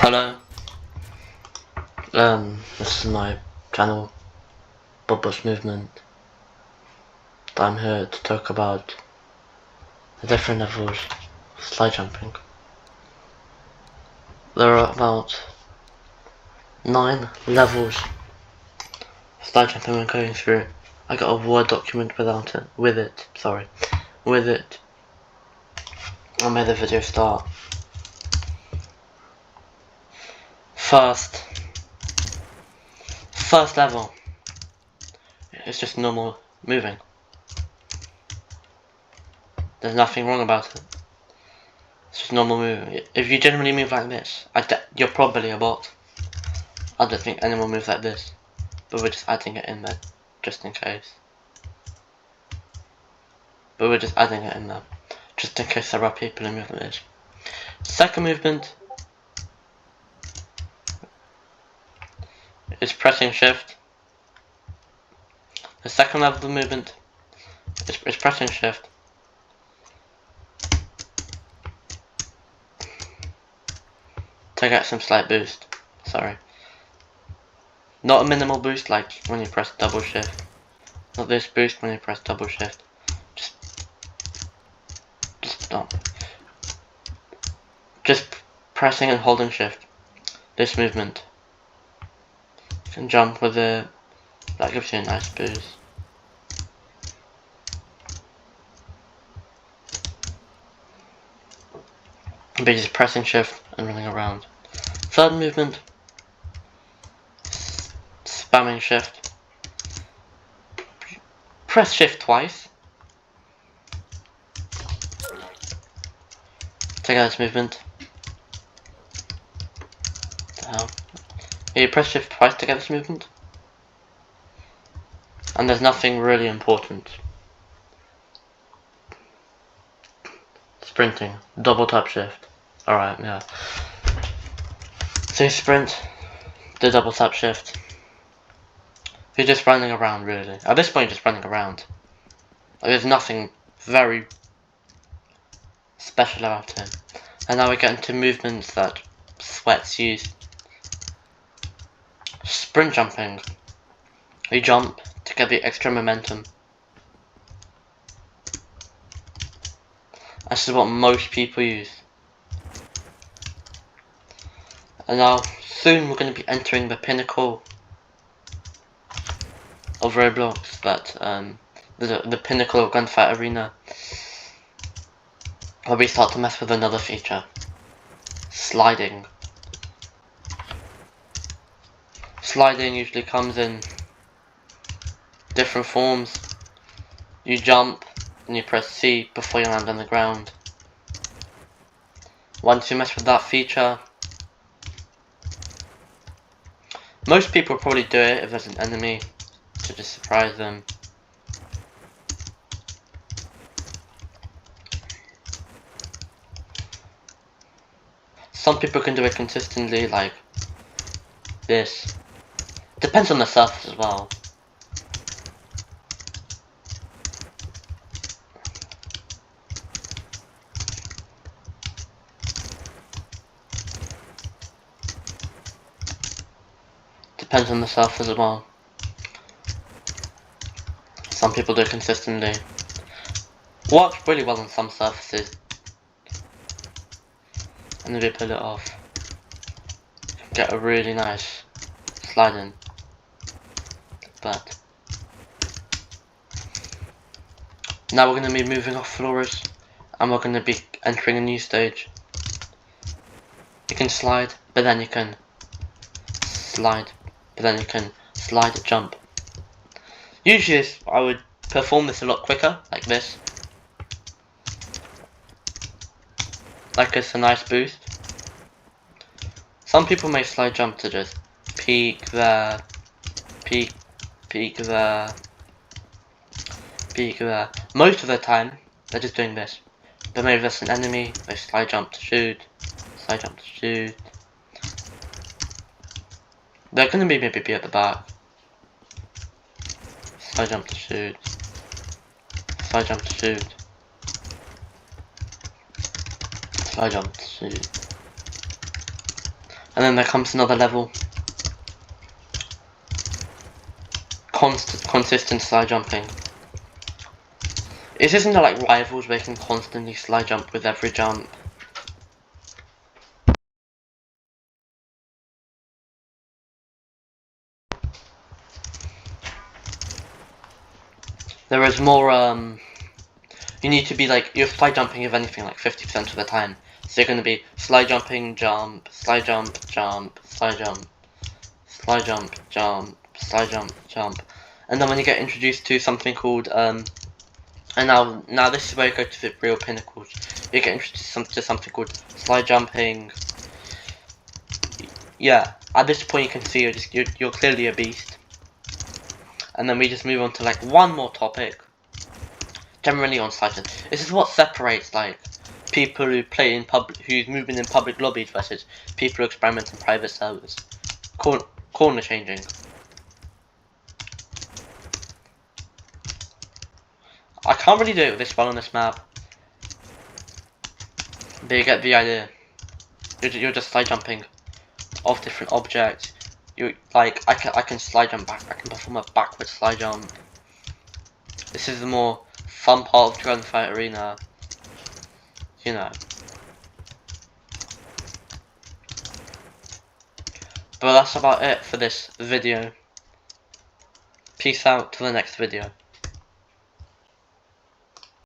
Hello, this is my channel, Bubbles Movement. I'm here to talk about the different levels of slide jumping. There are about 9 levels of slide jumping we're going through. I got a Word document with it. I made the video start. First level, it's just normal moving. There's nothing wrong about it. It's just normal moving. If you generally move like this, you're probably a bot. I don't think anyone moves like this, but we're just adding it in there, just in case. There, are people who move like this. Second movement is pressing shift. The second level of movement is pressing shift. To get some slight boost. Sorry. Not a minimal boost like when you press double shift. Not this boost when you press double shift. Just stop. Just pressing and holding shift. This movement. You can jump with it. That gives you a nice boost. But just pressing shift and running around. Third movement, spamming shift. Press shift twice. Check out this movement. What the hell? You press shift twice to get this movement. And there's nothing really important. Sprinting, double tap shift. Alright, yeah. So you sprint, do double tap shift. You're just running around, really. At this point, just running around. There's nothing very special about it. And now we get into movements that sweats use. Sprint jumping. You jump to get the extra momentum. This is what most people use. And now, soon we're going to be entering the pinnacle of Roblox, but the pinnacle of Gunfight Arena, where we start to mess with another feature. Sliding. Sliding usually comes in different forms. You jump, and you press C before you land on the ground. Once you mess with that feature, most people probably do it if there's an enemy to just surprise them. Some people can do it consistently, like this. Depends on the surface as well. Depends on the surface as well. Some people do it consistently. Works really well on some surfaces. And if you pull it off, you can get a really nice slide in. Like that. Now we're going to be moving off floors, and we're going to be entering a new stage. You can slide, but then you can slide. But then you can slide and jump. Usually I would perform this a lot quicker, like this. Like it's a nice boost. Some people may slide jump to just peek there, peek there, peek there. Most of the time, they're just doing this. But maybe there's an enemy, they slide jump to shoot, slide jump to shoot. They're gonna maybe be at the back. Slide jump to shoot. Slide jump to shoot. Slide jump to shoot. And then there comes another level. Consistent slide jumping. It's just into like rivals where you can constantly slide jump with every jump. There is more, you need to be like, you're slide jumping if anything like 50% of the time. So you're going to be slide jumping, jump, slide jump, jump, slide jump, slide jump, jump, slide jump, jump. And then when you get introduced to something called, and now this is where you go to the real pinnacles. You get introduced to something called slide jumping. Yeah, at this point you can see you're clearly a beast. And then we just move on to like one more topic. Generally on site. This is what separates like people who play in public, who's moving in public lobbies versus people who experiment in private servers. Corner changing. I can't really do it this well on this map, but you get the idea. You're just slide jumping off different objects. You like I can slide jump back. I can perform a backward slide jump. This is the more fun part of Dragonfight Arena. You know. But that's about it for this video. Peace out to the next video.